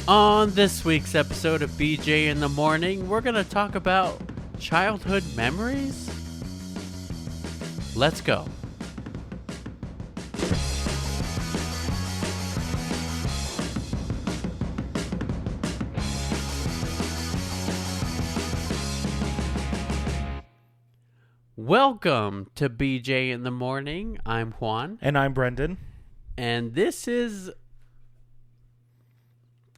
On this week's episode of BJ in the Morning, we're going to talk about childhood memories. Let's go. Welcome to BJ in the Morning. I'm Juan. And I'm Brendan. And this is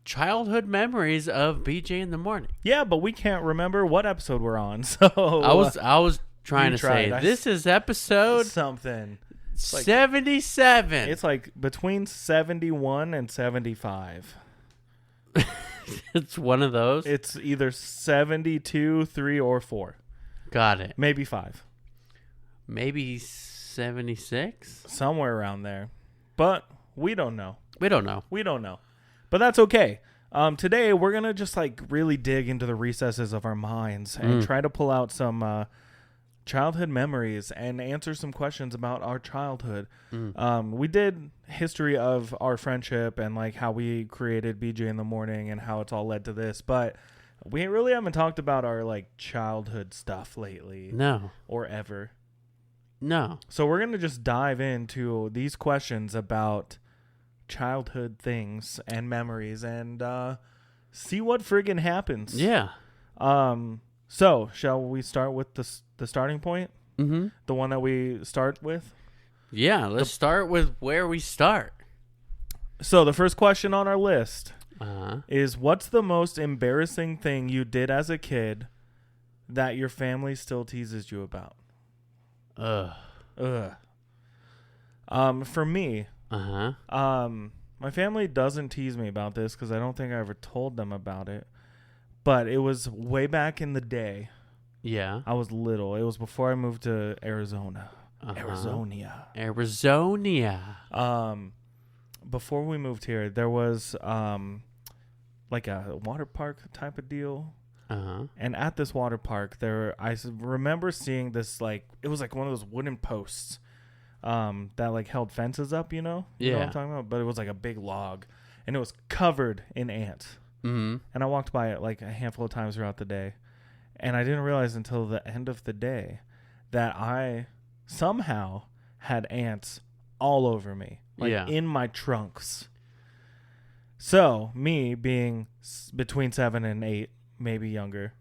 childhood memories of BJ in the Morning. Yeah, but we can't remember what episode we're on. So I was trying to say this is episode something. 77. It's like between 71 and 75. It's one of those. It's either 72, 3, or 4. Got it. Maybe 5. Maybe 76? Somewhere around there. But we don't know. We don't know. But that's okay. Today we're going to just really dig into the recesses of our minds and try to pull out some childhood memories and answer some questions about our childhood. We did history of our friendship and how we created BJ in the Morning and how it's all led to this, but we really haven't talked about our childhood stuff lately. No. Or ever. No. So we're going to just dive into these questions about childhood things and memories and see what friggin' happens. Yeah. So shall we start with the starting point? Mm-hmm. The one that we start with? Yeah, let's start with where we start. So the first question on our list Uh-huh. is, what's the most embarrassing thing you did as a kid that your family still teases you about? Ugh. For me, Uh-huh. my family doesn't tease me about this because I don't think I ever told them about it. But it was way back in the day. Yeah. I was little. It was before I moved to Arizona. Uh-huh. Arizonia. Arizona. Before we moved here, there was a water park type of deal. Uh-huh. And at this water park, I remember seeing this, it was one of those wooden posts that held fences up, you know? You know what I'm talking about? But it was a big log, and it was covered in ants. Mm-hmm. And I walked by it a handful of times throughout the day. And I didn't realize until the end of the day that I somehow had ants all over me, in my trunks. So, me being between 7 and 8, maybe younger,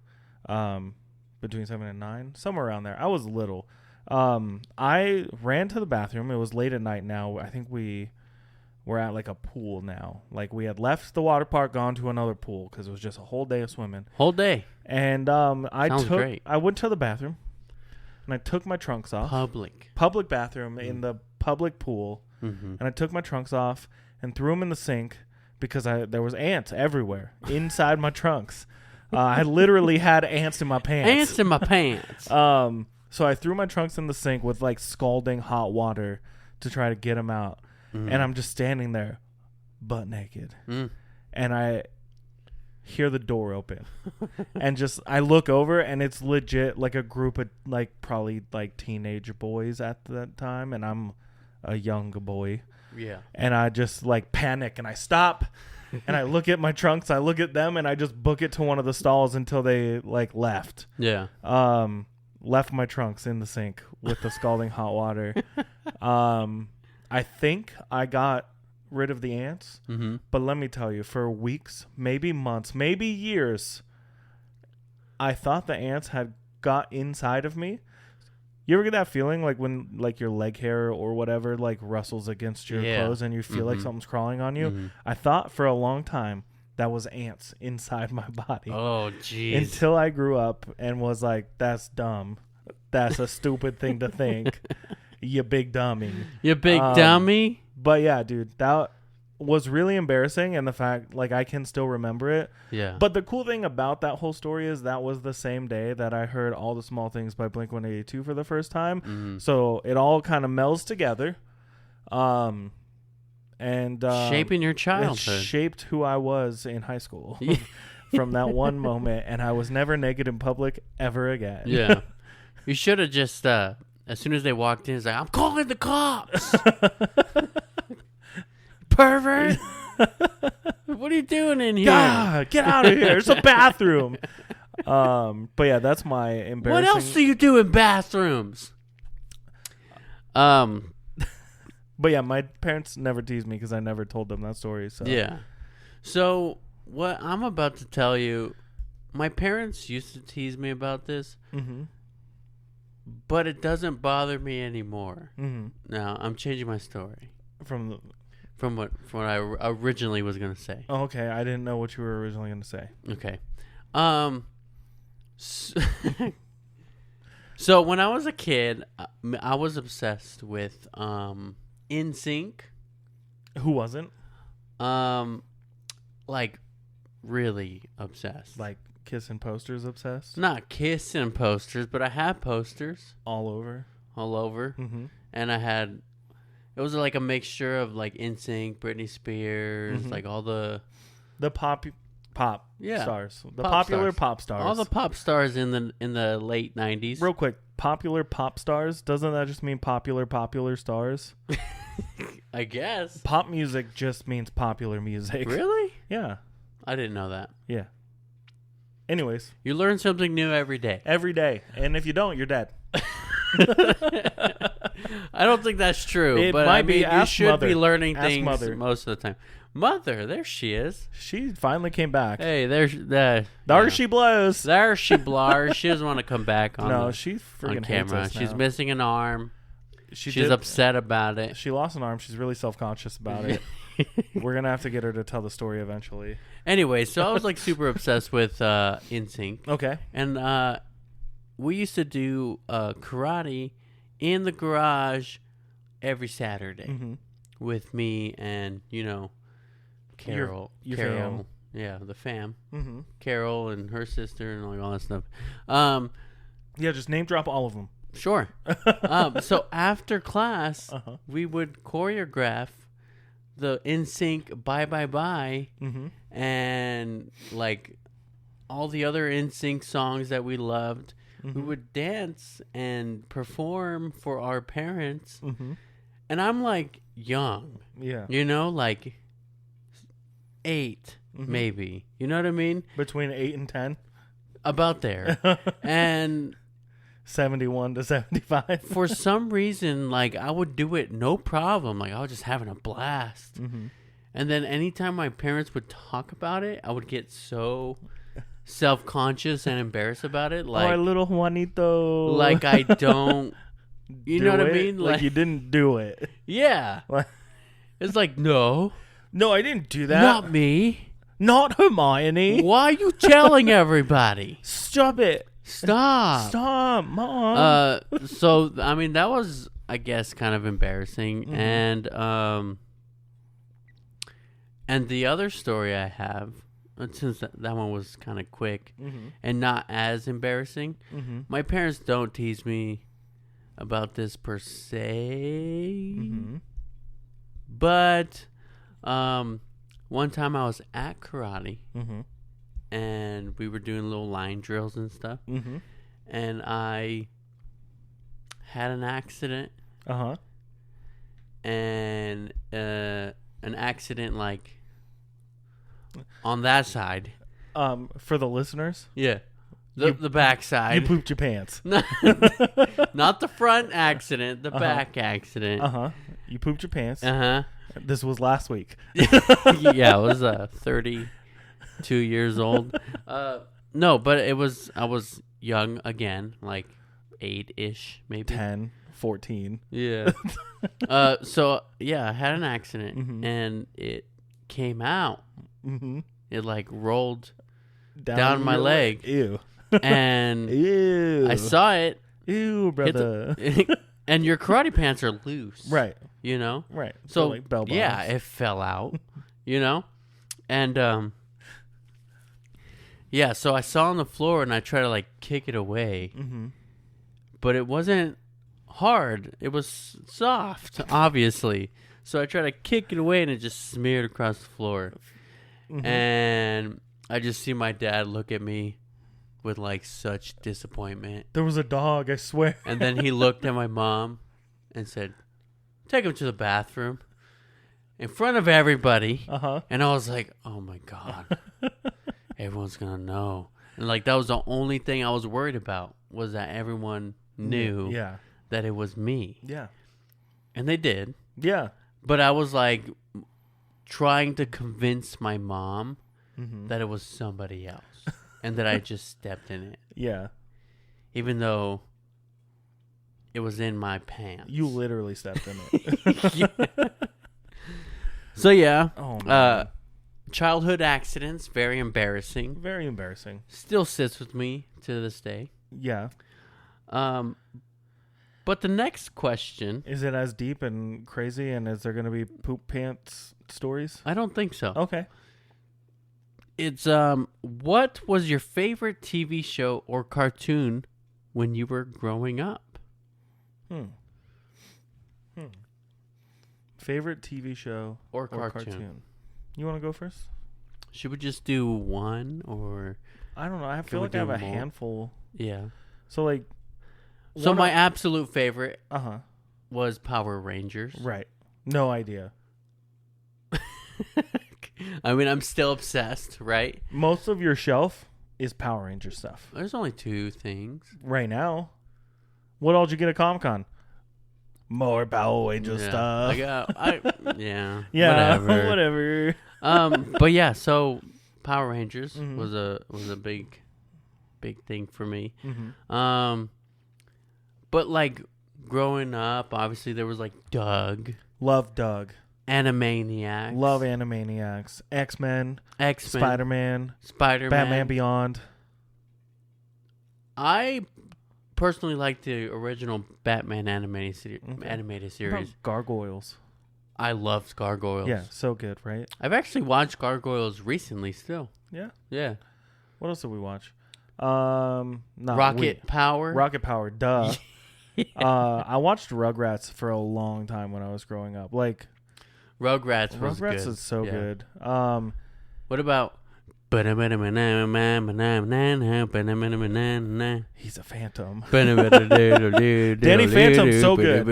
between 7 and 9, somewhere around there. I was little. I ran to the bathroom. It was late at night now. I think we were at a pool now. We had left the water park, gone to another pool because it was just a whole day of swimming. Whole day. And Great. I went to the bathroom and I took my trunks off. Public bathroom in the public pool. Mm-hmm. And I took my trunks off and threw them in the sink because there was ants everywhere inside my trunks. I literally had ants in my pants. Ants in my pants. So I threw my trunks in the sink with scalding hot water to try to get them out. Mm. And I'm just standing there butt naked. Mm. And I hear the door open. And I look over and it's legit a group of probably teenage boys at that time. And I'm a young boy. Yeah. And I just panic and I stop. And I look at my trunks, I look at them, and I just book it to one of the stalls until they left. Yeah. Left my trunks in the sink with the scalding hot water. I think I got rid of the ants, but let me tell you, for weeks, maybe months, maybe years, I thought the ants had got inside of me. You ever get that feeling when your leg hair or whatever rustles against your clothes and you feel like something's crawling on you? Mm-hmm. I thought for a long time that was ants inside my body. Oh, jeez. Until I grew up and was that's dumb. That's a stupid thing to think. You big dummy. You big dummy? But yeah, dude, that was really embarrassing, and the fact I can still remember it. Yeah. But the cool thing about that whole story is that was the same day that I heard All the Small Things by Blink-182 for the first time. Mm-hmm. So it all kind of melds together. And shaping your childhood. It shaped who I was in high school from that one moment, and I was never naked in public ever again. Yeah. You should have just as soon as they walked in, it's I'm calling the cops. Pervert. What are you doing in here? God, get out of here. It's a bathroom. But yeah, that's my embarrassing. What else do you do in bathrooms? But yeah, my parents never teased me because I never told them that story. So yeah. So what I'm about to tell you, my parents used to tease me about this, but it doesn't bother me anymore. Now I'm changing my story from what I originally was gonna say. Oh, okay. I didn't know what you were originally gonna say. Okay. So when I was a kid, I was obsessed with NSYNC. Who wasn't? Like really obsessed. Like kissing posters obsessed? Not kissing posters, but I had posters all over. And it was like a mixture of like NSYNC, Britney Spears, like all the pop stars. The pop popular stars. pop stars. All the pop stars in the late 90s. Real quick, popular pop stars, doesn't that just mean popular stars? I guess. Pop music just means popular music. Really? Yeah. I didn't know that. Yeah. Anyways. You learn something new every day. Every day. And if you don't, you're dead. I don't think that's true. It but might I mean, be. you should be learning Ask things Mother. most of the time. Mother, there she is. She finally came back. Hey, there she blows. There she blows. She doesn't want to come back on she freaking on camera. hates us She's now. missing an arm. She's upset about it. She lost an arm. She's really self-conscious about it. We're going to have to get her to tell the story eventually. Anyway, so I was like super obsessed with NSYNC. Okay. And we used to do karate in the garage every Saturday with me and, Carol. Your Carol. fam. Yeah, the fam. Mm-hmm. Carol and her sister and all that stuff. Yeah, just name drop all of them. Sure. So after class, we would choreograph the NSYNC Bye Bye Bye and like all the other NSYNC songs that we loved. We would dance and perform for our parents. And I'm like young. Yeah. Like 8 maybe. You know what I mean? Between 8 and 10? About there. And 71 to 75. For some reason, like, I would do it no problem. Like, I was just having a blast. And then anytime my parents would talk about it, I would get so self-conscious and embarrassed about it. Like, our little Juanito. Like, I don't... You know what I mean? Like you didn't do it. Yeah. It's like, no. No, I didn't do that. Not me. Not Hermione. Why are you telling everybody? Stop it. Stop. Stop, Mom. So, I mean, that was, I guess, kind of embarrassing. And the other story I have, since that one was kind of quick and not as embarrassing, my parents don't tease me about this per se. But one time I was at karate and we were doing little line drills and stuff. And I had an accident. And an accident like on that side. For the listeners? Yeah. The back side. You pooped your pants. Not the front accident, the back accident. You pooped your pants. This was last week. Yeah, I was 32 years old. No, but I was young again, like 8-ish, maybe 10, 14. Yeah. So yeah, I had an accident and it came out. It like rolled down my leg. Ew. And ew. I saw it. Ew, brother. And your karate pants are loose, right? Right. So like bell bottoms. Yeah, it fell out. And yeah. So I saw on the floor and I tried to like kick it away, but it wasn't hard. It was soft, obviously. So I tried to kick it away and it just smeared across the floor. And I just see my dad look at me with like such disappointment. There was a dog, I swear. And then he looked at my mom and said, "Take him to the bathroom." in front of everybody. Uh-huh. And I was like, oh my God, everyone's going to know. And like, that was the only thing I was worried about, was that everyone knew that it was me. Yeah. And they did. Yeah. But I was like trying to convince my mom that it was somebody else and that I just stepped in it. Yeah. Even though it was in my pants. You literally stepped in it. Yeah. So yeah. Oh, man. Childhood accidents, very embarrassing. Very embarrassing. Still sits with me to this day. Yeah. But the next question... Is it as deep and crazy, and is there going to be poop pants stories? I don't think so. Okay. It's, what was your favorite TV show or cartoon when you were growing up? Favorite TV show or cartoon? You want to go first? Should we just do one, or... I don't know. I feel like I have a handful. Yeah. So, like... So my absolute favorite Uh-huh. was Power Rangers. Right. No idea. I mean, I'm still obsessed, right? Most of your shelf is Power Ranger stuff. There's only 2 things. Right now. What all did you get at Comic-Con? More Power Ranger stuff. Yeah. Yeah. Whatever. But yeah, so Power Rangers was a big thing for me. But like growing up, obviously there was like Doug. Love Doug. Animaniacs. Love Animaniacs. X-Men. Spider-Man. Batman Beyond. I personally like the original Batman animated series. About Gargoyles. I loved Gargoyles. Yeah, so good, right? I've actually watched Gargoyles recently still. Yeah? Yeah. What else did we watch? Rocket Power. Rocket Power, duh. I watched Rugrats for a long time when I was growing up. Like Rugrats was good. Rugrats is so good. What about... He's a phantom. Danny Phantom's so good.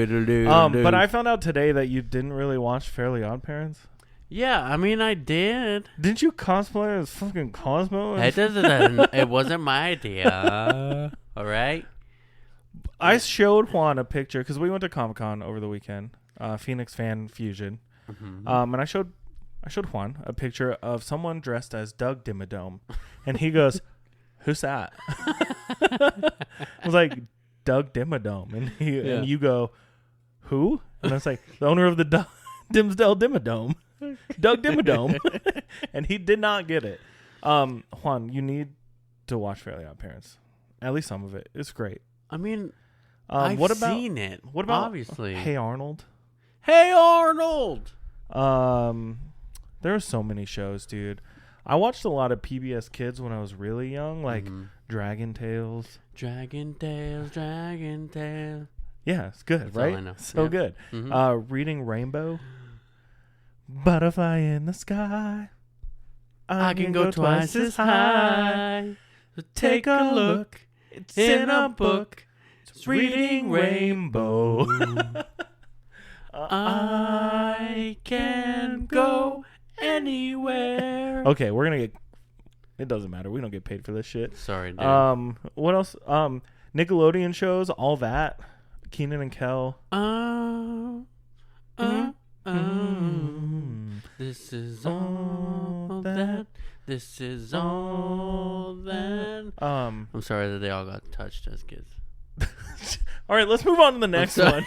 But I found out today that you didn't really watch Fairly Odd Parents. Yeah, I mean, I did. Didn't you cosplay as fucking Cosmo? It wasn't my idea. All right? I showed Juan a picture because we went to Comic-Con over the weekend, Phoenix Fan Fusion. And I showed Juan a picture of someone dressed as Doug Dimmadome. And he goes, "Who's that?" I was like, "Doug Dimmadome." And you go, "Who?" And I was like, "The owner of the Dimsdale Dimmadome. Doug Dimmadome." And he did not get it. Juan, you need to watch Fairly Odd Parents. At least some of it. It's great. I mean, I've seen it. What about obviously? Hey Arnold? Hey Arnold! There are so many shows, dude. I watched a lot of PBS Kids when I was really young, like Dragon Tales. Dragon Tales. Yeah, it's good, That's right? all I know. So good. Reading Rainbow. Butterfly in the sky. I can go twice as high. So take a look. It's in a book. It's Reading Rainbow. I can go anywhere. Okay, we're gonna get... It doesn't matter. We don't get paid for this shit. Sorry, dude. What else? Nickelodeon shows, all that. Keenan and Kel. This is all that. This is all that. I'm sorry that they all got touched as kids. All right, let's move on to the next one.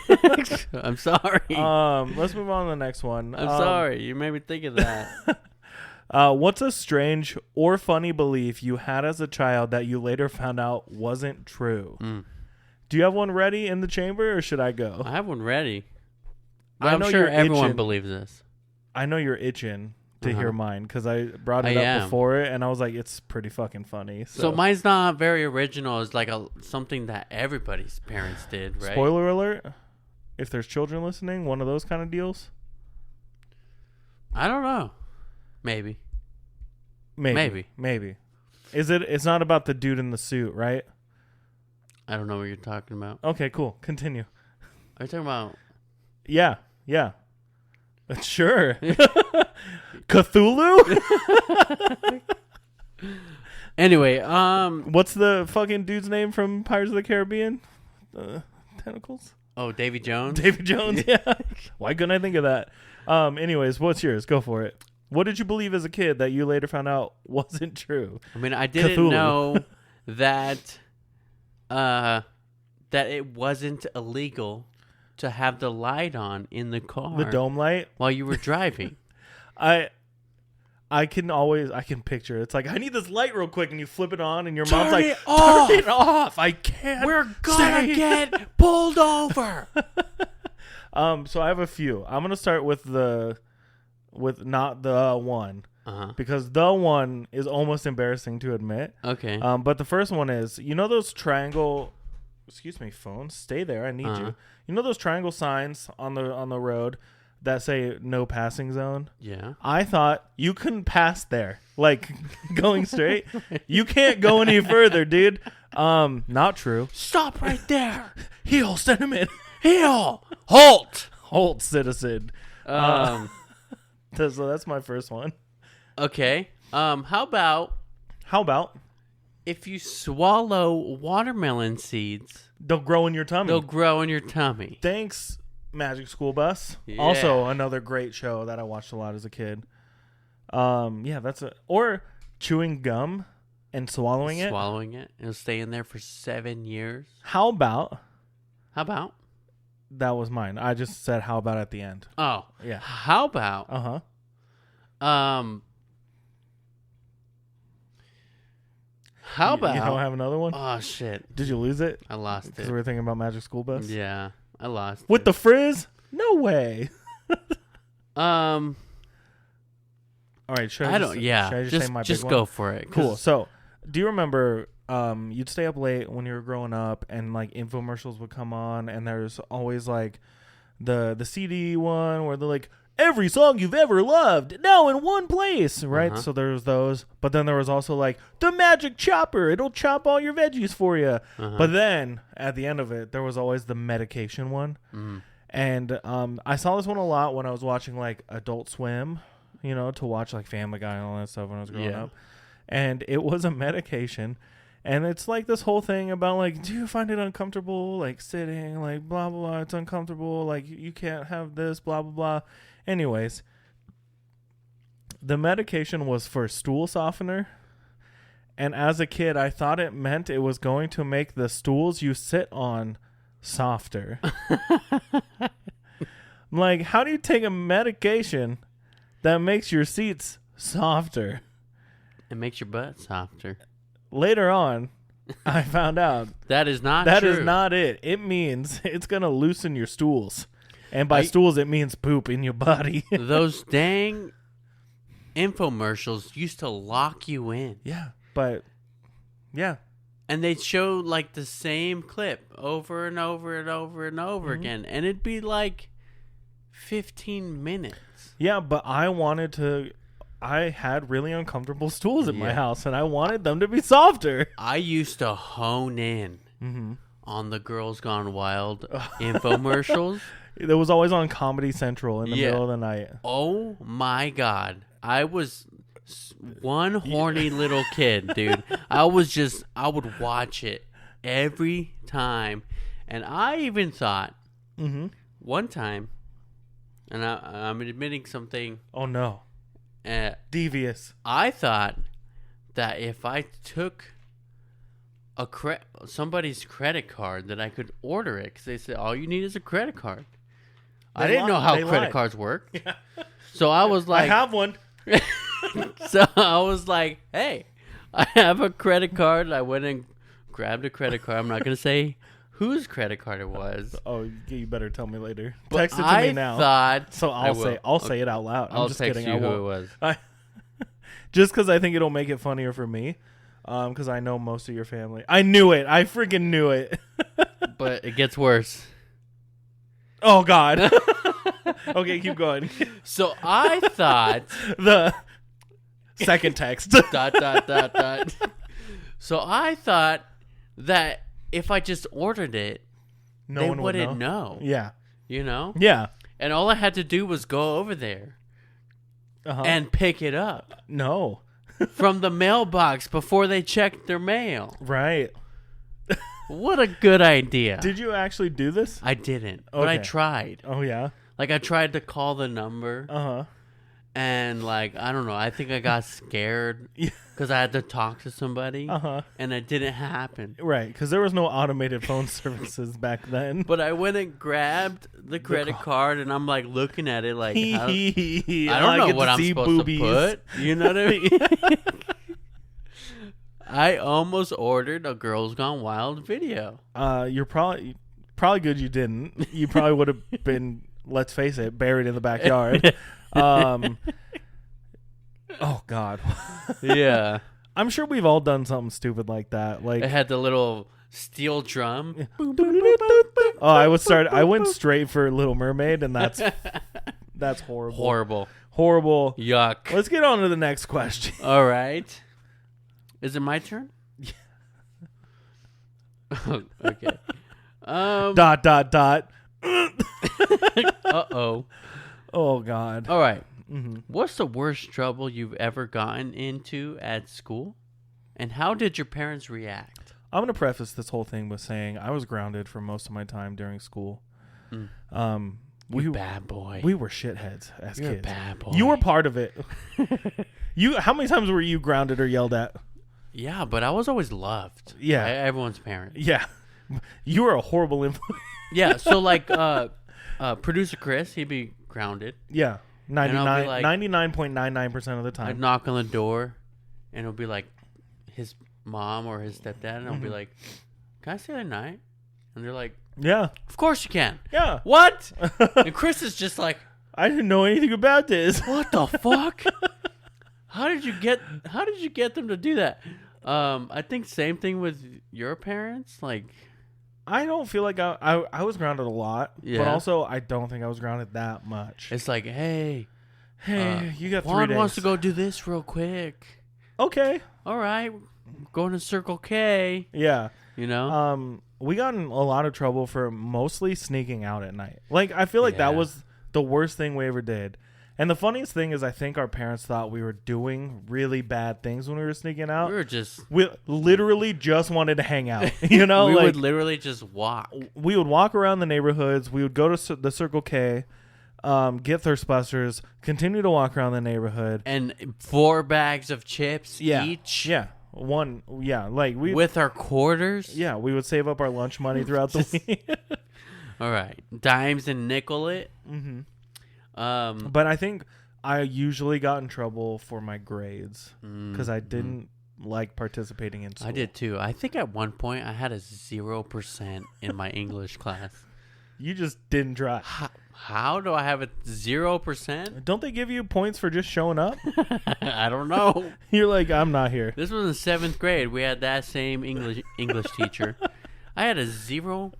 I'm sorry. Let's move on to the next one. I'm sorry. You made me think of that. What's a strange or funny belief you had as a child that you later found out wasn't true? Do you have one ready in the chamber, or should I go? I have one ready. I'm sure everyone believes this. I know you're itching to hear mine because I brought it up before it, and I was like, it's pretty fucking funny. So mine's not very original. It's like something that everybody's parents did, right? Spoiler alert. If there's children listening, one of those kind of deals? I don't know. Maybe. It's not about the dude in the suit, right? I don't know what you're talking about. Okay, cool. Continue. Are you talking about... Yeah. Sure. Cthulhu? Anyway, what's the fucking dude's name from Pirates of the Caribbean? Tentacles? Oh, Davy Jones? Davy Jones, yeah. Why couldn't I think of that? Anyways, what's yours? Go for it. What did you believe as a kid that you later found out wasn't true? I mean, I didn't know that it wasn't illegal to have the light on in the car. The dome light? While you were driving. I can picture it. It's like, I need this light real quick, and you flip it on, and your mom's like, turn it off. I can't. We're gonna get pulled over. So I have a few. I'm gonna start with not the one. Because the one is almost embarrassing to admit. Okay. But the first one is, you know those triangle, excuse me, phone, stay there, I need you. You know those triangle signs on the road that say no passing zone? Yeah. I thought you couldn't pass there, like going straight. You can't go any further, dude. Not true. Stop right there. Heel, send him in. Heel. Halt, citizen. So that's my first one. Okay. How about if you swallow watermelon seeds, they'll grow in your tummy. Thanks, Magic School Bus. Yeah. Also another great show that I watched a lot as a kid. Or chewing gum and swallowing it. It'll stay in there for 7 years. How about? That was mine. I just said how about at the end. Oh. Yeah. How about? How about? You don't have another one? Oh, shit. Did you lose it? I lost it. Because we were thinking about Magic School Bus? Yeah, I lost With the frizz? No way. All right, should I just say my big one? Go for it. Cool. So, do you remember you'd stay up late when you were growing up, and like infomercials would come on, and there's always like the CD one where they're like, every song you've ever loved now in one place, right? So there's those, but then there was also like the magic chopper, it'll chop all your veggies for you. But then at the end of it, there was always the medication one. And I saw this one a lot when I was watching like Adult Swim, to watch like Family Guy and all that stuff when I was growing up. And it was a medication, and it's like this whole thing about like, do you find it uncomfortable like sitting, like blah blah blah, it's uncomfortable, like you can't have this, blah blah blah. Anyways, the medication was for stool softener, and as a kid, I thought it meant it was going to make the stools you sit on softer. I'm like, how do you take a medication that makes your seats softer? It makes your butt softer. Later on, I found out that is not true. That is not it. It means it's going to loosen your stools. And by stools, it means poop in your body. Those dang infomercials used to lock you in. Yeah, but yeah. And they'd show like the same clip over and over and over and over again. And it'd be like 15 minutes. Yeah, but I had really uncomfortable stools at my house, and I wanted them to be softer. I used to hone in on the Girls Gone Wild infomercials. It was always on Comedy Central in the middle of the night. Oh, my God. I was one horny little kid, dude. I would watch it every time. And I even thought one time, and I'm admitting something. Oh, no. Devious. I thought that if I took somebody's credit card, that I could order it, because they said all you need is a credit card. I didn't know how credit cards work. Yeah. So I was like, I have one. So I was like, hey, I have a credit card. I went and grabbed a credit card. I'm not going to say whose credit card it was. Oh, you better tell me later. But text it to me now. So I'll say it out loud. I'll just text you who it was. Just because I think it'll make it funnier for me. Because I know most of your family. I knew it. I freaking knew it. But it gets worse. Oh, God. Okay, keep going. So I thought... the second text. ... So I thought that if I just ordered it, they wouldn't know. Yeah. You know? Yeah. And all I had to do was go over there and pick it up. No. From the mailbox before they checked their mail. Right. What a good idea. Did you actually do this? I didn't, but I tried. Oh, yeah? Like, I tried to call the number. And, like, I don't know. I think I got scared because I had to talk to somebody. And it didn't happen. Right, because there was no automated phone services back then. But I went and grabbed the credit card, and I'm, like, looking at it like, I don't know what I'm supposed to put. You know what I mean? I almost ordered a Girls Gone Wild video. You're probably good you didn't. You probably would have been, let's face it, buried in the backyard. Oh God. Yeah. I'm sure we've all done something stupid like that. Like it had the little steel drum. I went straight for Little Mermaid, and that's horrible. Horrible. Yuck. Let's get on to the next question. All right. Is it my turn? Yeah. Okay. Dot. Uh-oh. Oh, God. All right. What's the worst trouble you've ever gotten into at school? And how did your parents react? I'm going to preface this whole thing with saying I was grounded for most of my time during school. You bad boy. We were shitheads as You're kids. A bad boy. You were part of it. How many times were you grounded or yelled at? Yeah, but I was always loved. Yeah. By everyone's parents. Yeah. You were a horrible influence. Yeah, so like producer Chris, he'd be grounded. Yeah. 99.99% of the time. I'd knock on the door, and it'll be like his mom or his stepdad, and I'll be like, "Can I stay the night?" And they're like, "Yeah, of course you can." Yeah. What? And Chris is just like, "I didn't know anything about this. What the fuck? How did you get them to do that?" I think same thing with your parents. Like, I don't feel like I was grounded a lot, but also I don't think I was grounded that much. It's like, hey, you got 3 Juan days. wants to go do this real quick. Okay. All right. Going to Circle K. Yeah. You know? We got in a lot of trouble for mostly sneaking out at night. Like, I feel like that was the worst thing we ever did. And the funniest thing is I think our parents thought we were doing really bad things when we were sneaking out. We literally just wanted to hang out. You know? We would literally just walk. We would walk around the neighborhoods. We would go to the Circle K, get Thirstbusters, continue to walk around the neighborhood. And 4 bags of chips each. Yeah. One. Yeah. Like with our quarters. Yeah. We would save up our lunch money throughout the week. All right. Dimes and nickel it. Mm-hmm. But I think I usually got in trouble for my grades because I didn't like participating in school. I did too. I think at one point I had a 0% in my English class. You just didn't try. How do I have a 0%? Don't they give you points for just showing up? I don't know. You're like, I'm not here. This was in 7th grade. We had that same English teacher. I had a 0%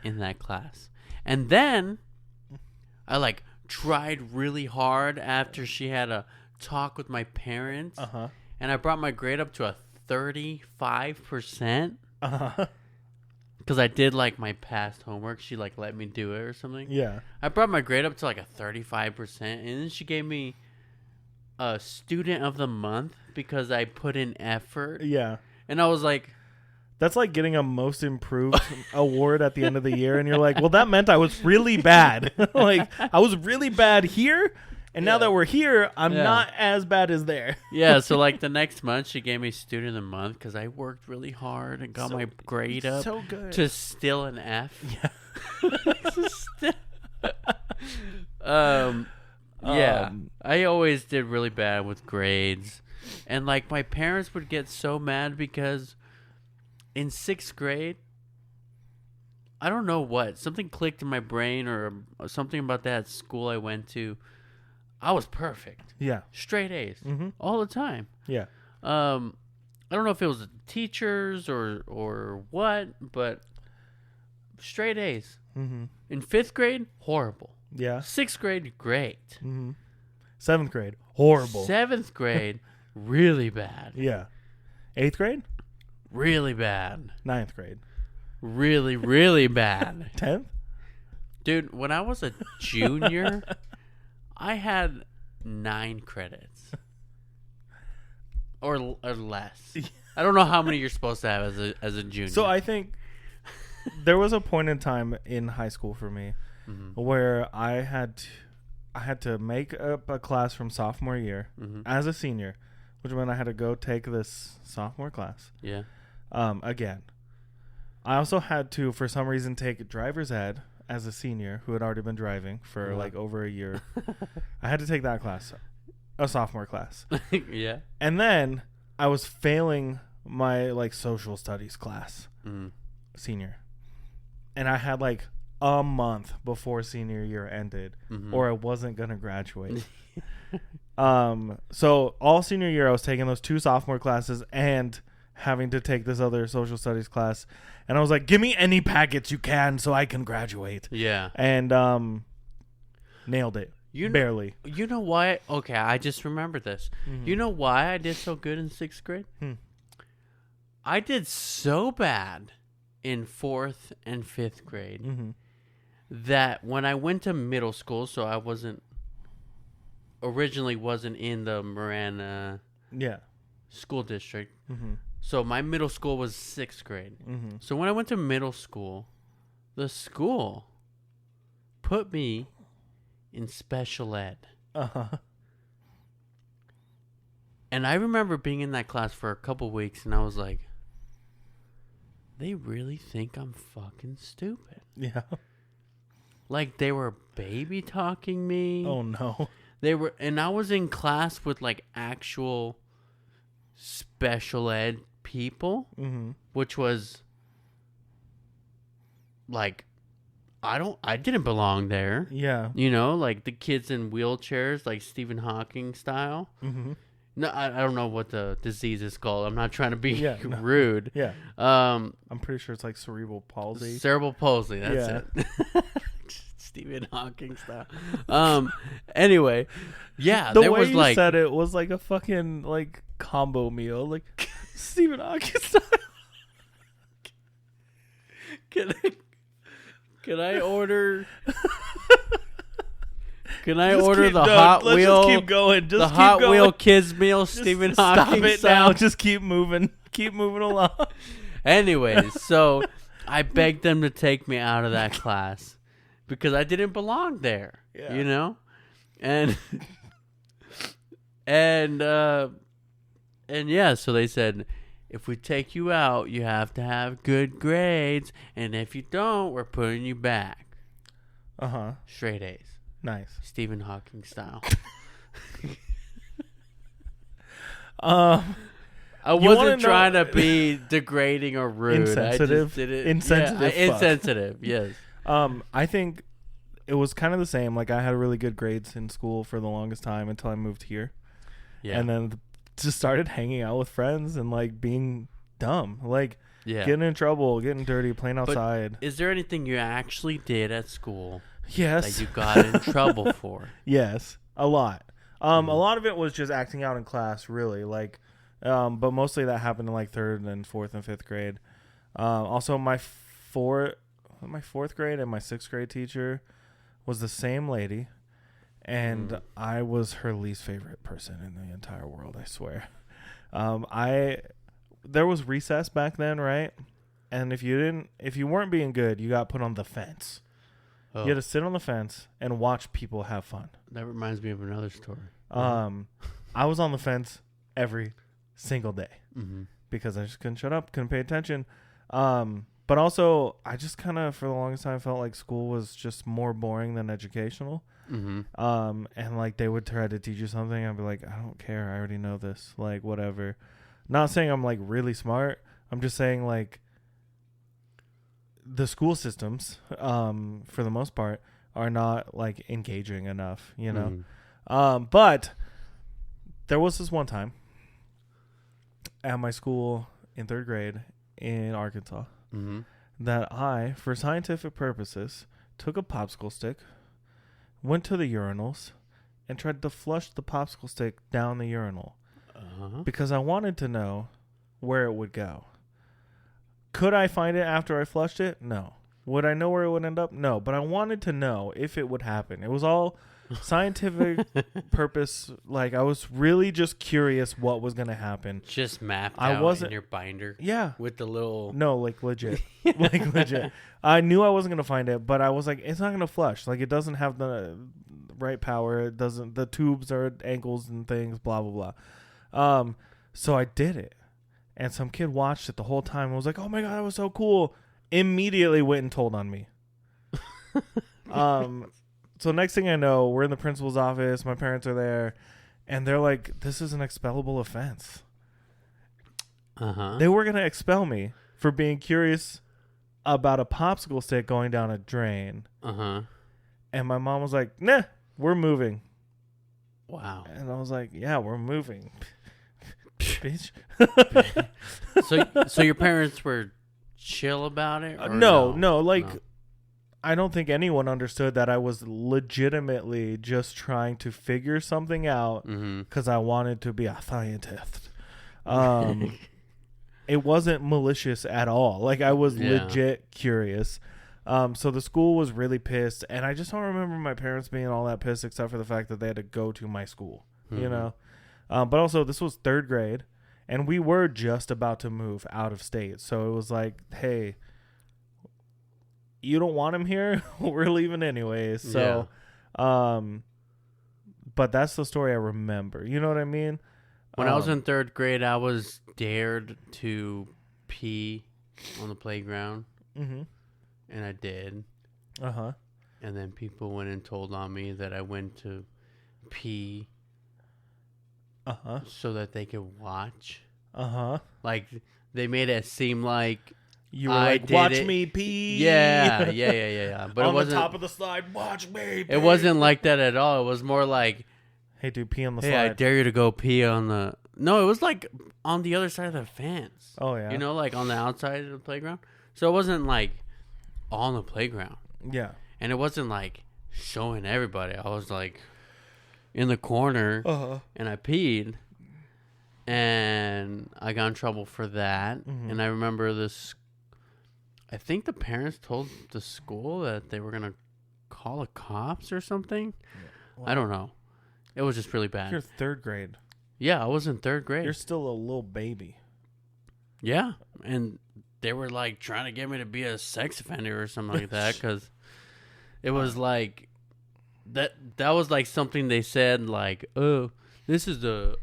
in that class. And then I tried really hard after she had a talk with my parents. And I brought my grade up to a 35%. Because I did my past homework. She let me do it or something. Yeah. I brought my grade up to a 35%. And then she gave me a student of the month because I put in effort. Yeah. And I was like, that's like getting a most improved award at the end of the year. And you're like, well, that meant I was really bad. I was really bad here. And now that we're here, I'm not as bad as there. Yeah. So the next month, she gave me student of the month because I worked really hard and got my grade up so good. To still an F. Yeah. Yeah. I always did really bad with grades. And my parents would get so mad because in 6th grade, I don't know what. Something clicked in my brain or something about that school I went to. I was perfect. Yeah. Straight A's. All the time. Yeah. I don't know if it was the teachers or what, but straight A's. In 5th grade, horrible. Yeah. 6th grade, great. 7th grade, horrible. 7th grade, really bad. Yeah. 8th grade? Really bad. 9th grade. Really, really bad. 10th? Dude, when I was a junior, I had 9 credits. Or less. I don't know how many you're supposed to have as a junior. So I think there was a point in time in high school for me where I had to make up a class from sophomore year as a senior, which meant I had to go take this sophomore class. Yeah. Again. I also had to, for some reason, take driver's ed as a senior who had already been driving for like over a year. I had to take that class, a sophomore class. Yeah. And then I was failing my like social studies class, senior. And I had like a month before senior year ended or I wasn't going to graduate. So all senior year I was taking those 2 sophomore classes and having to take this other social studies class. And I was like, give me any packets you can so I can graduate. Yeah. And nailed it. Barely. You know why? Okay, I just remembered this. You know why I did so good in 6th grade? I did so bad in 4th and 5th grade that when I went to middle school, so I originally wasn't in the Marana school district. So my middle school was 6th grade. So when I went to middle school, the school put me in special ed. And I remember being in that class for a couple weeks and I was like, they really think I'm fucking stupid. Yeah. Like they were baby talking me. Oh no. And I was in class with like actual special ed people, which was like, I didn't belong there. Yeah. You know, like the kids in wheelchairs, like Stephen Hawking style. No, I don't know what the disease is called. I'm not trying to be rude. Yeah. I'm pretty sure it's like cerebral palsy. Cerebral palsy. That's it. Stephen Hawking style. Anyway, yeah, the there way was you like said it was like a fucking like combo meal, like Stephen Hawking style. Can I order? Can I order the Hot Wheel? Just keep going. Just the keep Hot going. Wheel kids meal, Stephen Hawking Stop it style. now. Just keep moving. Keep moving along. Anyways, so I begged them to take me out of that class because I didn't belong there. Yeah. You know, and yeah, so they said, if we take you out, you have to have good grades, and if you don't, we're putting you back. Straight A's. Nice. Stephen Hawking style. I wasn't trying to be degrading or rude. Insensitive. I just did it. Insensitive. Insensitive. Yes. I think it was kind of the same. Like I had really good grades in school for the longest time until I moved here. Yeah. And then just started hanging out with friends and like being dumb, like getting in trouble, getting dirty, playing outside. But is there anything you actually did at school? Yes. That you got in trouble for? Yes, a lot. A lot of it was just acting out in class, really. Like, but mostly that happened in like 3rd and 4th and 5th grade. Also, my fourth grade and my 6th grade teacher was the same lady. And I was her least favorite person in the entire world, I swear. There was recess back then, right? And if you weren't being good, you got put on the fence. Oh. You had to sit on the fence and watch people have fun. That reminds me of another story. I was on the fence every single day because I just couldn't shut up, couldn't pay attention. But also, I just kind of, for the longest time, felt like school was just more boring than educational. And like they would try to teach you something, I'd be like, I don't care, I already know this, like whatever. Not saying I'm like really smart, I'm just saying like the school systems for the most part are not like engaging enough, you know. But there was this one time at my school in 3rd grade in Arkansas that I, for scientific purposes, took a popsicle stick, went to the urinals, and tried to flush the popsicle stick down the urinal because I wanted to know where it would go. Could I find it after I flushed it? No. Would I know where it would end up? No, but I wanted to know if it would happen. It was all scientific purpose. Like, I was really just curious what was going to happen. Just mapped out in your binder. Yeah. With the little... No, like legit. Like legit. I knew I wasn't going to find it, but I was like, it's not going to flush. Like, it doesn't have the right power. It doesn't... The tubes are at angles and things, blah, blah, blah. So I did it. And some kid watched it the whole time and was like, oh my God, that was so cool. Immediately went and told on me. So next thing I know, we're in the principal's office. My parents are there. And they're like, this is an expellable offense. They were going to expel me for being curious about a popsicle stick going down a drain. And my mom was like, nah, we're moving. Wow. And I was like, yeah, we're moving. Bitch. So your parents were chill about it? No. Like, I don't think anyone understood that I was legitimately just trying to figure something out because I wanted to be a scientist. It wasn't malicious at all. Like, I was legit curious. So the school was really pissed, and I just don't remember my parents being all that pissed except for the fact that they had to go to my school, you know? But also, this was 3rd grade, and we were just about to move out of state. So it was like, hey, you don't want him here? We're leaving anyways. So, but that's the story I remember. You know what I mean? When I was in 3rd grade, I was dared to pee on the playground. And I did. And then people went and told on me that I went to pee so that they could watch. Like, they made it seem like you were like, watch me pee. Yeah. But on it wasn't the top of the slide, watch me pee. It wasn't like that at all. It was more like, hey, dude, pee on the slide. Hey, I dare you to go pee on the... No, it was like on the other side of the fence. Oh, yeah. You know, like on the outside of the playground. So it wasn't like on the playground. Yeah. And it wasn't like showing everybody. I was like in the corner and I peed. And I got in trouble for that. And I remember this... I think the parents told the school that they were going to call the cops or something. Yeah. Well, I don't know. It was just really bad. You're 3rd grade. Yeah, I was in 3rd grade. You're still a little baby. Yeah, and they were like trying to get me to be a sex offender or something like that because it was like that was like something they said like, oh, this is the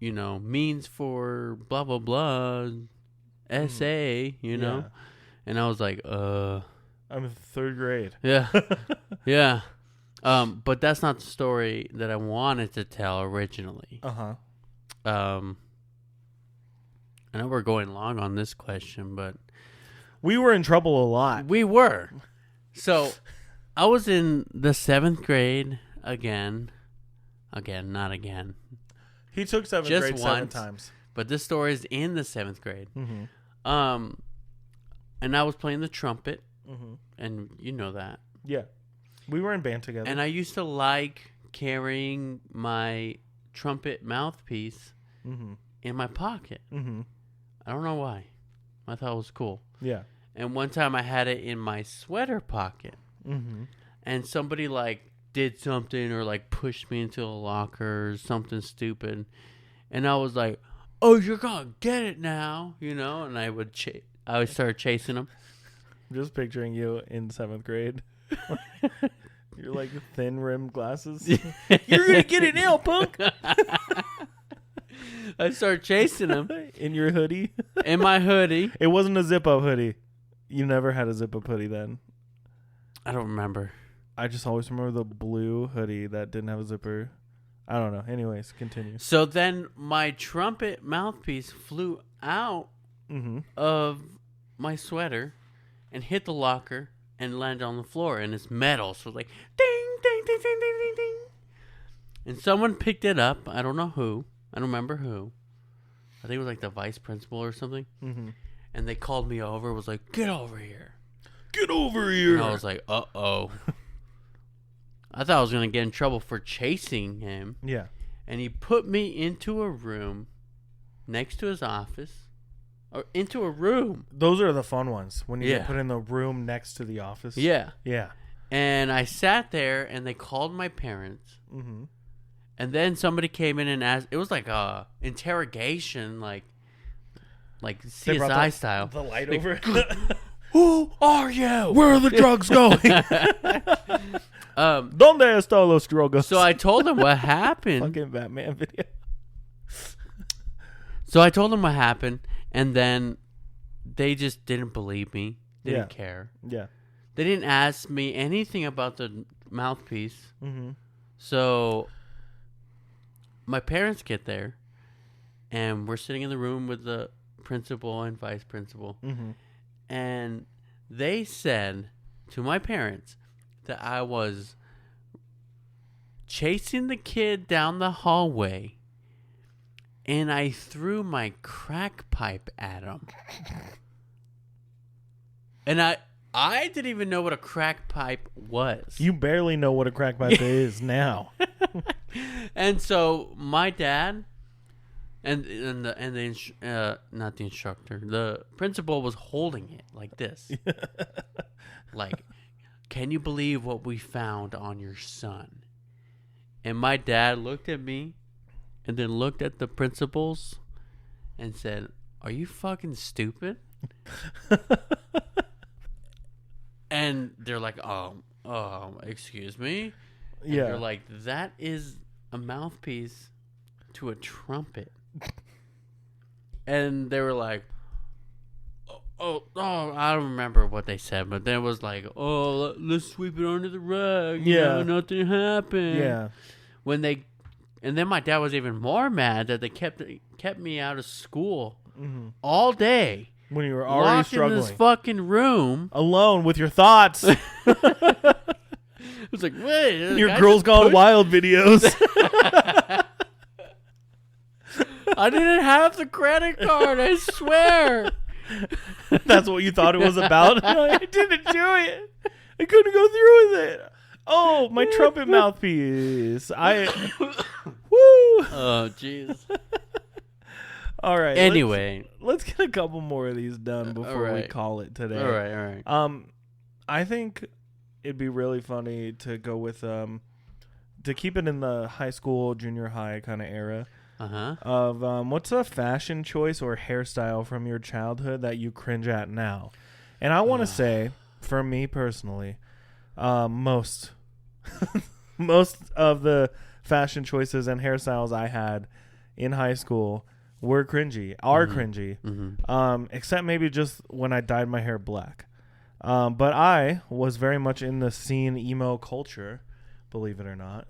means for blah blah blah essay, you know. And I was like, I'm in 3rd grade. Yeah. Yeah. But that's not the story that I wanted to tell originally. I know we're going long on this question, but we were in trouble a lot. We were. So I was in the 7th grade again, not again. He took 7th Just grade once, 7 times. But this story is in the 7th grade. And I was playing the trumpet, and you know that. Yeah. We were in band together. And I used to like carrying my trumpet mouthpiece in my pocket. I don't know why. I thought it was cool. Yeah. And one time I had it in my sweater pocket. And somebody like did something or like pushed me into a locker or something stupid. And I was like, oh, you're going to get it now, you know? And I would start chasing them. I'm just picturing you in 7th grade. You're like thin rimmed glasses. You're gonna get it now, punk. I started chasing him in your hoodie. In my hoodie. It wasn't a zip up hoodie. You never had a zip up hoodie then. I don't remember. I just always remember the blue hoodie that didn't have a zipper. I don't know. Anyways, continue. So then my trumpet mouthpiece flew out of my sweater and hit the locker and landed on the floor, and it's metal, so like ding, ding, ding, ding, ding, ding, ding. And someone picked it up. I don't know who. I don't remember who. I think it was like the vice principal or something. And they called me over. Was like, get over here. Get over here. And I was like, uh-oh. I thought I was going to get in trouble for chasing him. Yeah. And he put me into a room next to his office, into a room. Those are the fun ones when you get put in the room next to the office. Yeah. Yeah. And I sat there, and they called my parents. Mm-hmm. And then somebody came in and asked. It was like a interrogation, like CSI style. The light over. Who are you? Where are the drugs going? Donde están los drogas? So I told them what happened. Fucking Batman video. So I told them what happened, and then they just didn't believe me. They didn't care. Yeah. They didn't ask me anything about the mouthpiece. Mm-hmm. So my parents get there, and we're sitting in the room with the principal and vice principal. Mm-hmm. And they said to my parents that I was chasing the kid down the hallway, and I threw my crack pipe at him. And I didn't even know what a crack pipe was. You barely know what a crack pipe is now. And so my dad not the instructor, the principal was holding it like this. Like, can you believe what we found on your son? And my dad looked at me and then looked at the principals and said, "Are you fucking stupid?" And they're like, excuse me? And they're like, that is a mouthpiece to a trumpet. And they were like, I don't remember what they said, but then it was like, let's sweep it under the rug. You know, nothing happened. Yeah. And then my dad was even more mad that they kept me out of school all day. When you were already struggling. In this fucking room. Alone with your thoughts. It was like, wait. Your Girls Gone Wild videos. I didn't have the credit card, I swear. That's what you thought it was about? I didn't do it. I couldn't go through with it. Oh, my trumpet mouthpiece. Woo. Oh, jeez. All right. Anyway, let's get a couple more of these done before we call it today. All right. I think it'd be really funny to go with to keep it in the high school, junior high kind of era. Of what's a fashion choice or hairstyle from your childhood that you cringe at now? And I want to say, for me personally, most of the fashion choices and hairstyles I had in high school were cringy, cringy. Except maybe just when I dyed my hair black. But I was very much in the scene emo culture, believe it or not.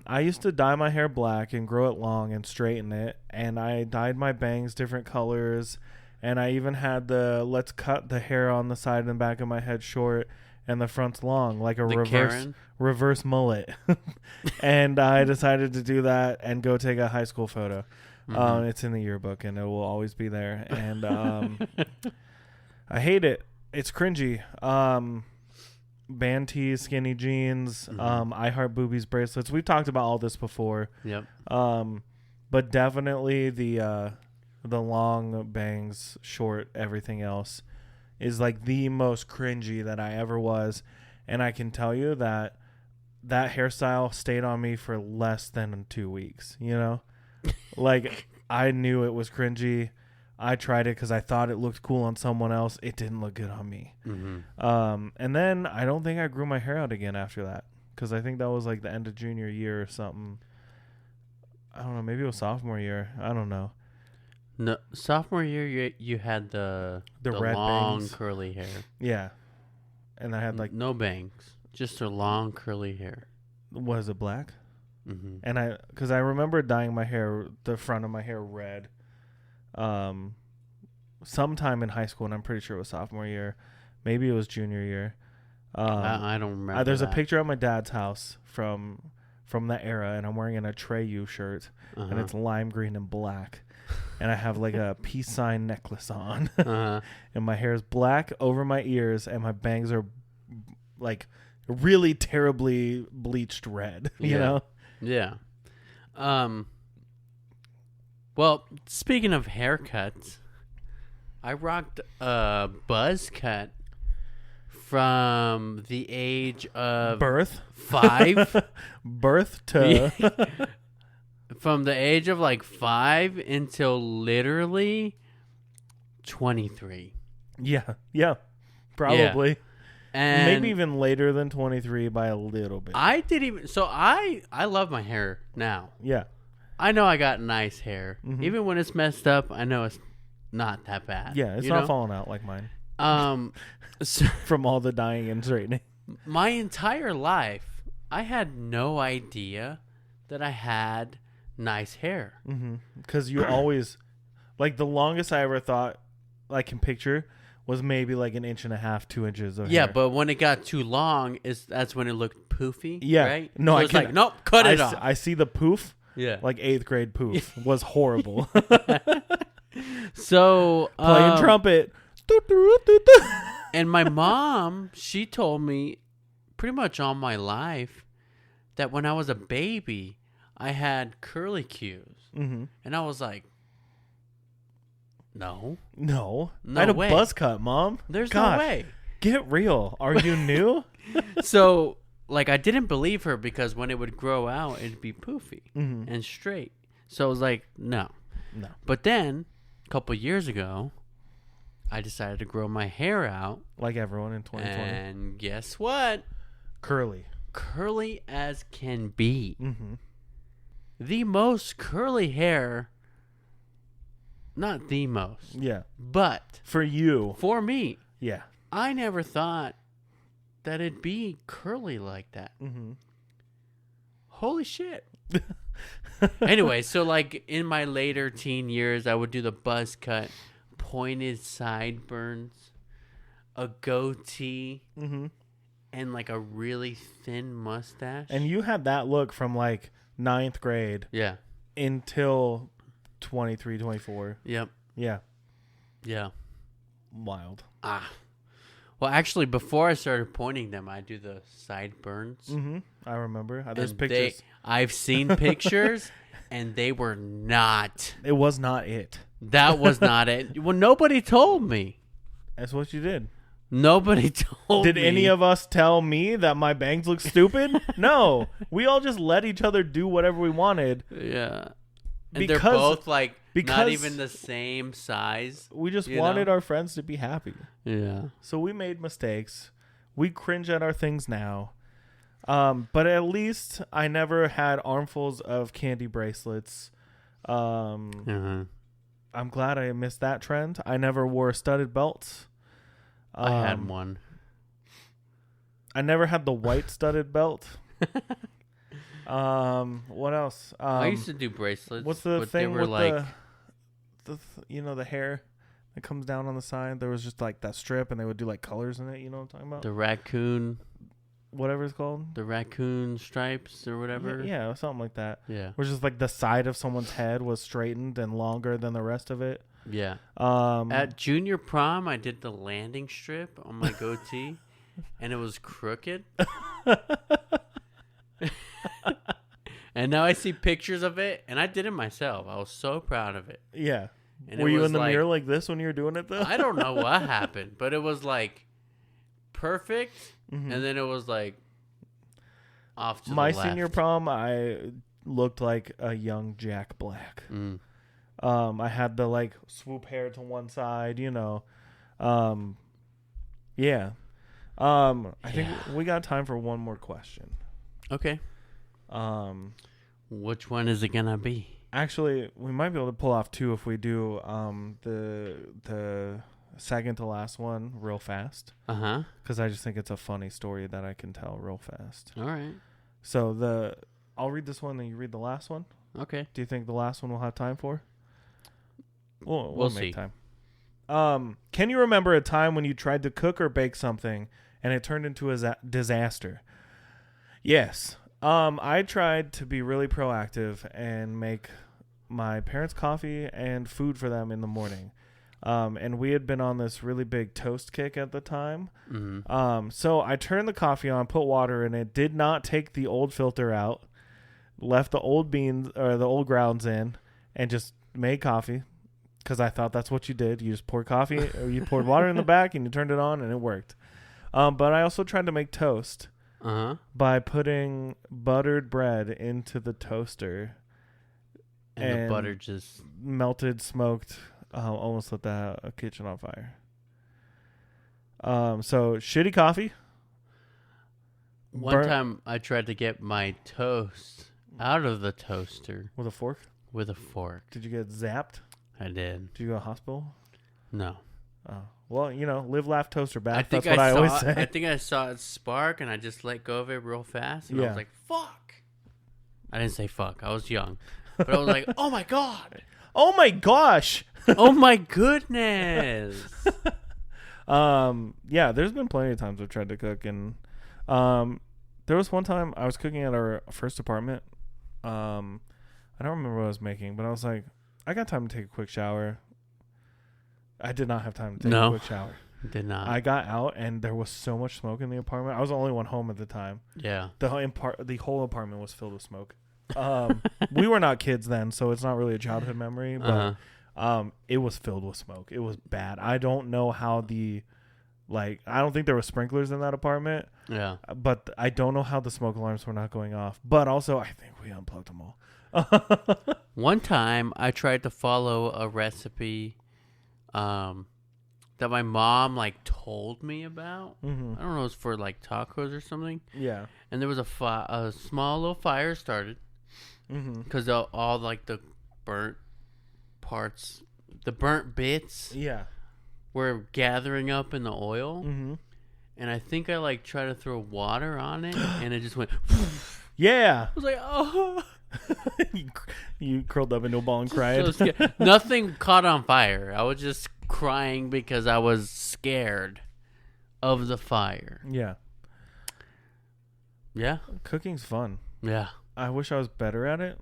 I used to dye my hair black and grow it long and straighten it, and I dyed my bangs different colors, and I even had the let's cut the hair on the side and back of my head short and the front's long, like a reverse mullet. And I decided to do that and go take a high school photo. It's in the yearbook and it will always be there. And I hate it. It's cringy. Band tees, skinny jeans, I Heart Boobies bracelets. We've talked about all this before. Yep. But definitely the long bangs, short, everything else is like the most cringy that I ever was. And I can tell you that hairstyle stayed on me for less than 2 weeks, you know? Like, I knew it was cringy. I tried it because I thought it looked cool on someone else. It didn't look good on me. And then I don't think I grew my hair out again after that, because I think that was like the end of junior year or something. I don't know. Maybe it was sophomore year. I don't know. No, sophomore year you had the red long bangs. Curly hair. Yeah, and I had like no bangs, just her long curly hair. Was it black? And because I remember dyeing my hair, the front of my hair red. Sometime in high school, and I'm pretty sure it was sophomore year. Maybe it was junior year. I don't remember. There's a picture at my dad's house from that era, and I'm wearing an Atreyu shirt, and it's lime green and black, and I have like a peace sign necklace on, and my hair is black over my ears, and my bangs are like really terribly bleached red. You know? Yeah. Well, speaking of haircuts, I rocked a buzz cut from the age of birth 5. Birth to from the age of like 5 until literally 23. Yeah, probably. Yeah. And maybe even later than 23 by a little bit. I love my hair now. Yeah. I know I got nice hair. Mm-hmm. Even when it's messed up, I know it's not that bad. Yeah, it's not falling out like mine. So From all the dyeing and straightening. My entire life, I had no idea that I had nice hair. Because you always, like, the longest I ever thought I can picture was maybe like 1.5 inches, 2 inches of hair. Yeah, but when it got too long, that's when it looked poofy. Yeah. Right? No, so it's like, nope, cut it off. I see the poof. Yeah. Like 8th grade poof was horrible. So playing trumpet. And my mom, she told me pretty much all my life that when I was a baby, I had curly cues. And I was like, no. I had a buzz cut, Mom. There's no way. Get real. Are you new? So, like, I didn't believe her because when it would grow out, it'd be poofy and straight. So I was like, no. But then, a couple years ago, I decided to grow my hair out. Like everyone in 2020. And guess what? Curly. Curly as can be. The most curly hair. Not the most. Yeah. But. For you. For me. Yeah. I never thought that it'd be curly like that. Holy shit. Anyway, so like in my later teen years, I would do the buzz cut, pointed sideburns, a goatee, and like a really thin mustache. And you had that look from like 9th grade. Yeah. Until 23, 24. Yep. Yeah. Yeah. Wild. Well, actually, before I started pointing them, I do the sideburns. I remember. There's And pictures. I've seen pictures, and they were not. It was not it. That was not it. Well, nobody told me. That's what you did. Nobody told me. Did any of us tell me that my bangs look stupid? No. We all just let each other do whatever we wanted. Yeah. And they're both like not even the same size. We just wanted our friends to be happy. Yeah. So we made mistakes. We cringe at our things now. But at least I never had armfuls of candy bracelets. I'm glad I missed that trend. I never wore studded belts. I had one. I never had the white studded belt. What else? I used to do bracelets. What's the thing with like the hair that comes down on the side? There was just like that strip, and they would do like colors in it. You know what I'm talking about? The raccoon, whatever it's called. The raccoon stripes or whatever. Yeah, something like that. Yeah. Where just like the side of someone's head was straightened and longer than the rest of it. Yeah. At junior prom, I did the landing strip on my goatee, and it was crooked. And now I see pictures of it, and I did it myself. I was so proud of it. Yeah. And were you in the mirror like this when you were doing it, though? I don't know what happened, but it was like perfect, and then it was like off to my the left. senior prom, I looked like a young Jack Black. I had the like swoop hair to one side, Yeah. I think we got time for one more question. Okay. Which one is it gonna be? Actually, we might be able to pull off two if we do the second to last one real fast. Because I just think it's a funny story that I can tell real fast. All right. So I'll read this one and you read the last one. Okay. Do you think the last one we'll have time for? We'll make see. Time. Can you remember a time when you tried to cook or bake something and it turned into a disaster? Yes. I tried to be really proactive and make my parents coffee and food for them in the morning. And we had been on this really big toast kick at the time. So I turned the coffee on, put water in it, did not take the old filter out, left the old beans or the old grounds in, and just made coffee. because I thought that's what you did. You just poured coffee, or you poured water in the back, and you turned it on, and it worked. But I also tried to make toast by putting buttered bread into the toaster. And the butter just melted, smoked, almost lit the kitchen on fire. So shitty coffee. One time I tried to get my toast out of the toaster. With a fork? With a fork. Did you get zapped? I did. Did you go to the hospital? No. Oh. Well, live, laugh, toaster bath. That's what I always say. I think I saw it spark, and I just let go of it real fast. And I was like, fuck. I didn't say fuck. I was young. But I was like, oh, my God. Oh, my gosh. Oh, my goodness. Yeah, there's been plenty of times I've tried to cook. And there was one time I was cooking at our first apartment. I don't remember what I was making, but I was like, I got time to take a quick shower. I did not have time to take a quick shower. Did not. I got out, and there was so much smoke in the apartment. I was the only one home at the time. Yeah. The whole apartment was filled with smoke. We were not kids then, so it's not really a childhood memory, but it was filled with smoke. It was bad. I don't know how I don't think there were sprinklers in that apartment. Yeah. But I don't know how the smoke alarms were not going off. But also, I think we unplugged them all. One time, I tried to follow a recipe that my mom told me about. Mm-hmm. I don't know, it was for tacos or something. Yeah. And there was a small little fire started because all the burnt parts, the burnt bits, were gathering up in the oil. Mm-hmm. And I think I tried to throw water on it, and it just went. Yeah. I was like, oh. You curled up into a ball and cried. So nothing caught on fire. I was just crying because I was scared of the fire. Yeah. Yeah. Cooking's fun. Yeah. I wish I was better at it.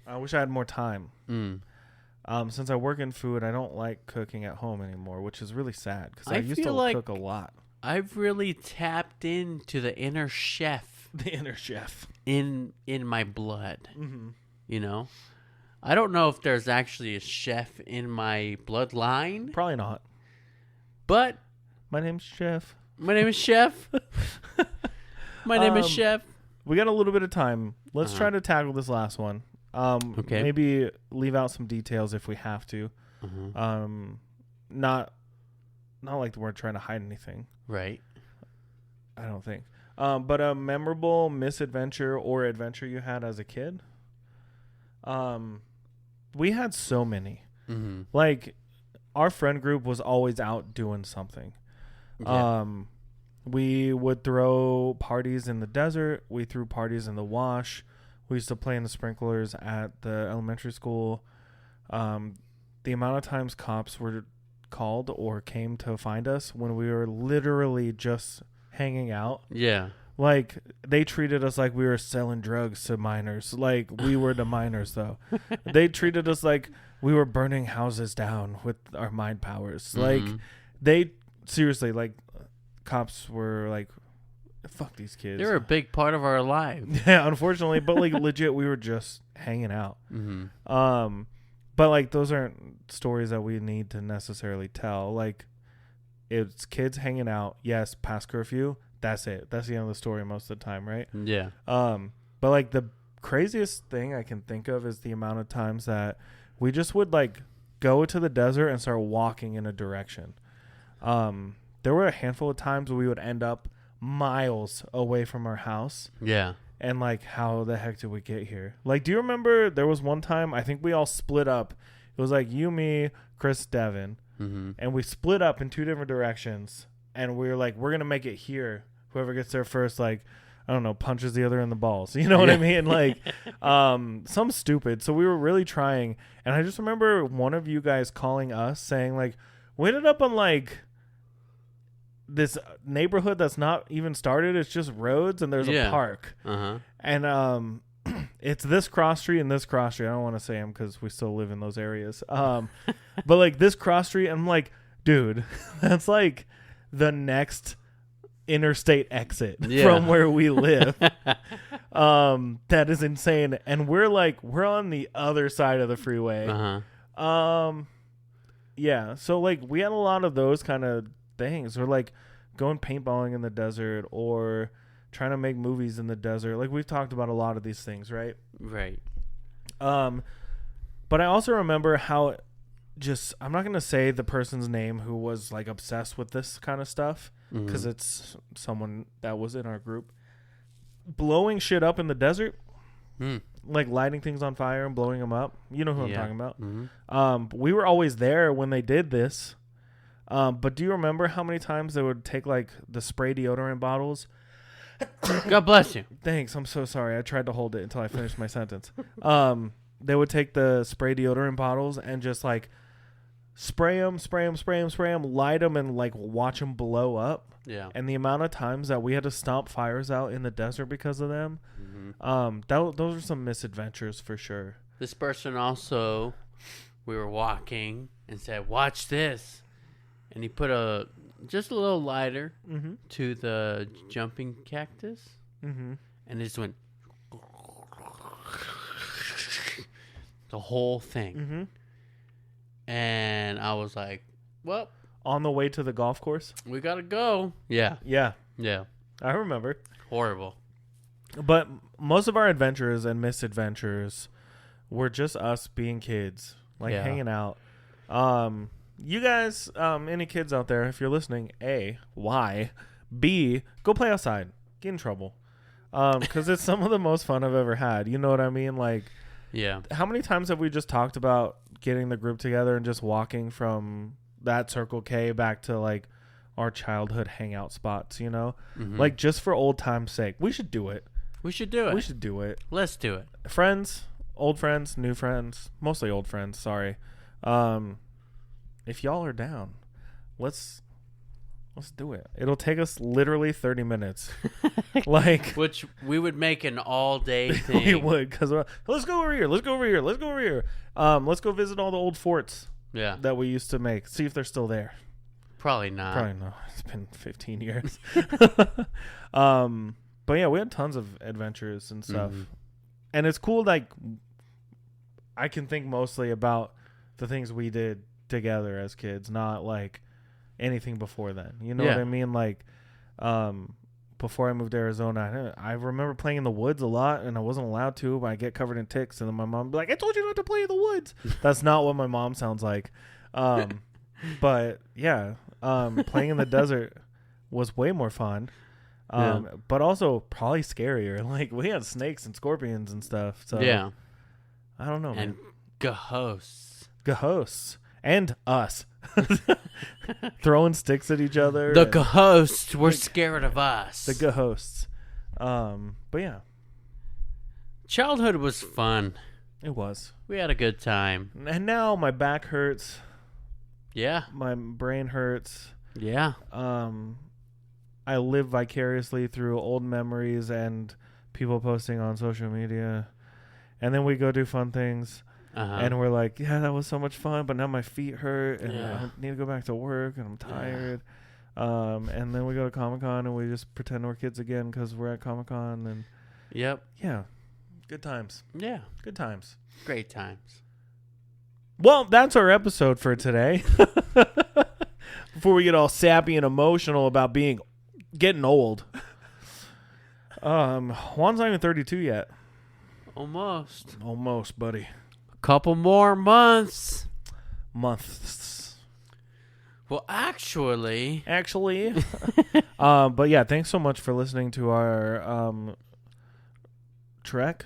I wish I had more time. Since I work in food, I don't like cooking at home anymore, which is really sad because I used to cook a lot. I've really tapped into the inner chef. The inner chef. In my blood. I don't know if there's actually a chef in my bloodline. Probably not. But my name's Chef. My name is Chef. My name is Chef. We got a little bit of time. Let's try to tackle this last one. Okay. Maybe leave out some details if we have to. Not like we're trying to hide anything. Right. I don't think. But a memorable misadventure or adventure you had as a kid. We had so many. Our friend group was always out doing something. Yeah. We would throw parties in the desert. We threw parties in the wash. We used to play in the sprinklers at the elementary school. The amount of times cops were called or came to find us when we were literally just hanging out. Yeah. They treated us like we were selling drugs to minors. We were the minors, though. They treated us like we were burning houses down with our mind powers. They seriously, cops were fuck these kids. They were a big part of our lives. Yeah, unfortunately, but legit, we were just hanging out. But those aren't stories that we need to necessarily tell. It's kids hanging out. Yes, past curfew. That's it. That's the end of the story most of the time, right? Yeah. But the craziest thing I can think of is the amount of times that we just would go to the desert and start walking in a direction. There were a handful of times where we would end up miles away from our house. Yeah. And how the heck did we get here? Do you remember there was one time, I think we all split up. It was you, me, Chris, Devin. And we split up in two different directions. And we were we're going to make it here. Whoever gets there first, I don't know, punches the other in the balls. You know what I mean? Some stupid. So we were really trying. And I just remember one of you guys calling us saying we ended up on this neighborhood that's not even started. It's just roads and there's a park. And it's this cross street and this cross street. I don't want to say them because we still live in those areas. But this cross street, I'm dude, that's the next interstate exit from where we live. That is insane. And we're on the other side of the freeway. Yeah. So like we had a lot of those kind of things, or like going paintballing in the desert, or trying to make movies in the desert. Like we've talked about a lot of these things, right? Right. But I also remember how just, I'm not going to say the person's name who was like obsessed with this kind of stuff, because it's someone that was in our group, blowing shit up in the desert, like lighting things on fire and blowing them up. You know who I'm talking about. We were always there when they did this. But do you remember how many times they would take like the spray deodorant bottles? God bless you. Thanks. I'm so sorry. I tried to hold it until I finished my sentence. They would take the spray deodorant bottles and just like spray them, light them, and like watch them blow up. Yeah. And the amount of times that we had to stomp fires out in the desert because of them, those are some misadventures for sure. This person also, we were walking and said, "Watch this," and he put just a little lighter to the jumping cactus, and it just went the whole thing. And I was like, well, on the way to the golf course, we gotta go. Yeah. I remember. Horrible. But most of our adventures and misadventures were just us being kids, like hanging out. You guys, any kids out there, if you're listening, A, why? B, go play outside. Get in trouble. Because it's some of the most fun I've ever had. You know what I mean? Like, yeah. How many times have we just talked about getting the group together and just walking from that Circle K back to like our childhood hangout spots, you know? Like just for old time's sake. We should do it. We should do it. Let's do it. Friends, old friends, new friends, mostly old friends, sorry. If y'all are down, let's do it. It'll take us literally 30 minutes. Like, which we would make an all-day thing. We would, because let's go over here. Let's go visit all the old forts that we used to make. See if they're still there. Probably not. It's been 15 years. But yeah, we had tons of adventures and stuff. And it's cool, like, I can think mostly about the things we did together as kids, not like anything before then. You know what I mean? Like, before I moved to Arizona, I remember playing in the woods a lot, and I wasn't allowed to, but I get covered in ticks, and then my mom would be like, "I told you not to play in the woods." That's not what my mom sounds like. But yeah, playing in the desert was way more fun. But also probably scarier. Like, we had snakes and scorpions and stuff. So yeah, I don't know, man. And ghosts, and us throwing sticks at each other. The ghosts were scared of us. The ghosts. But yeah, childhood was fun. It was. We had a good time. And now my back hurts. Yeah. My brain hurts. Yeah. I live vicariously through old memories and people posting on social media. And then we go do fun things. And we're like, yeah, that was so much fun, but now my feet hurt and I need to go back to work and I'm tired. And then we go to Comic-Con and we just pretend we're kids again because we're at Comic-Con. And yeah, good times. Yeah. Good times. Great times. Well, that's our episode for today. Before we get all sappy and emotional about getting old. Juan's not even 32 yet. Almost, buddy. Couple more months. Well, actually. But yeah, thanks so much for listening to our trip,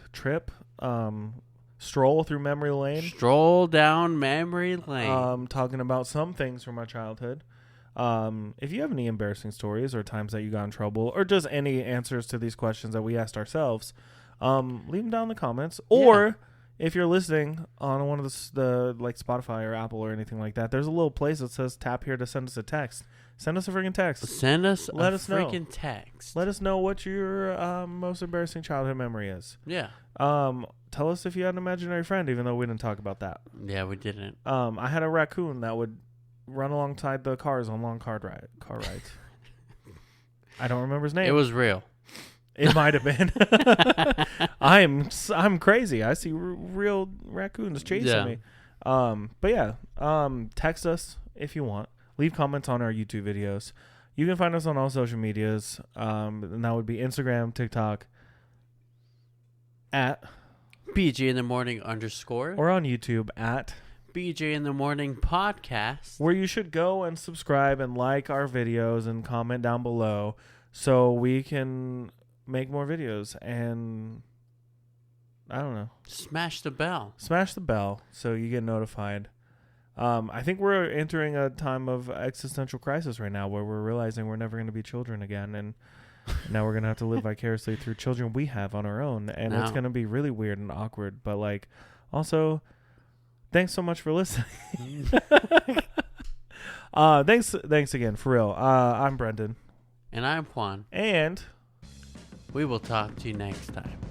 stroll through memory lane. Stroll down memory lane. Talking about some things from our childhood. If you have any embarrassing stories or times that you got in trouble, or just any answers to these questions that we asked ourselves, leave them down in the comments. Or if you're listening on one of the like Spotify or Apple or anything like that, there's a little place that says tap here to send us a text. Send us a freaking text. Let us freaking text. Let us know what your most embarrassing childhood memory is. Yeah. Tell us if you had an imaginary friend, even though we didn't talk about that. Yeah, we didn't. I had a raccoon that would run alongside the cars on long car rides. I don't remember his name. It was real. It might have been. I'm crazy. I see real raccoons chasing me. But yeah, Text us if you want. Leave comments on our YouTube videos. You can find us on all social medias. And that would be Instagram, TikTok, at BJ in the Morning _ or on YouTube at BJ in the Morning Podcast, where you should go and subscribe and like our videos and comment down below so we can make more videos. And I don't know. Smash the bell so you get notified. I think we're entering a time of existential crisis right now where we're realizing we're never going to be children again. And now we're going to have to live vicariously through children we have on our own. And it's going to be really weird and awkward. But, like, also, thanks so much for listening. Thanks again, for real. I'm Brendan. And I'm Juan. And we will talk to you next time.